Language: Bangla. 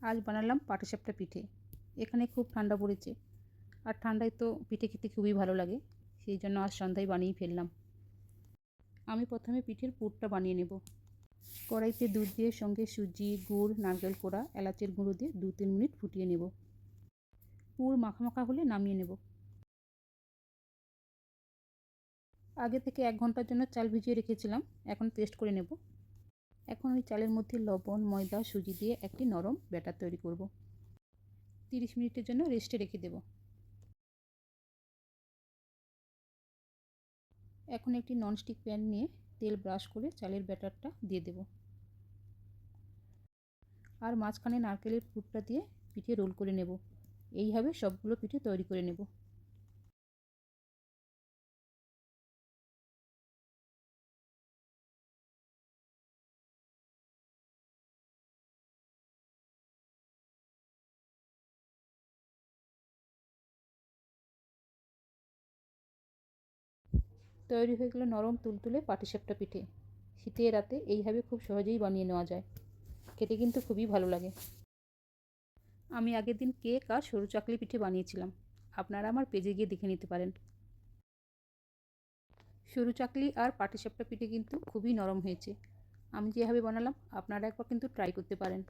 আজ বানালাম পাটিসাপটা পিঠে। এখানে খুব ঠান্ডা পড়েছে, আর ঠান্ডায় তো পিঠে খেতে খুবই ভালো লাগে। সেই জন্য আজ সন্ধ্যায় বানিয়ে ফেললাম। আমি প্রথমে পিঠের পুরটা বানিয়ে নেব। কড়াইতে দুধ দিয়ে সঙ্গে সুজি, গুড়, নারকেল কোড়া, এলাচের গুঁড়ো দিয়ে 2-3 মিনিট ফুটিয়ে নেব। পুর মাখা মাখা হলে নামিয়ে নেব। আগে থেকে 1 ঘন্টার জন্য চাল ভিজিয়ে রেখেছিলাম, এখন পেস্ট করে নেব। এখন ওই চালের মধ্যে লবণ, ময়দা, সুজি দিয়ে একটি নরম ব্যাটার তৈরি করব। 30 মিনিটের জন্য রেস্টে রেখে দেব। এখন একটি ননস্টিক প্যান নিয়ে তেল ব্রাশ করে চালের ব্যাটারটা দিয়ে দেব, আর মাঝখানে নারকেলের পুরটা দিয়ে পিঠে রোল করে নেব। এইভাবে সবগুলো পিঠে তৈরি করে নেব। তৈরি হয়ে গেল নরম তুলতুলে পাটিসাপটা পিঠে। শীতের রাতে এইভাবে খুব সহজেই বানিয়ে নেওয়া যায়। খেতে কিন্তু খুবই ভালো লাগে। আমি আগের দিন কেক আর সরু চাকলি পিঠে বানিয়েছিলাম, আপনারা আমার পেজে গিয়ে দেখে নিতে পারেন। সরু চাকলি আর পাটিসাপটা পিঠে কিন্তু খুবই নরম হয়েছে। আমি যেভাবে বানালাম আপনারা একবার কিন্তু ট্রাই করতে পারেন।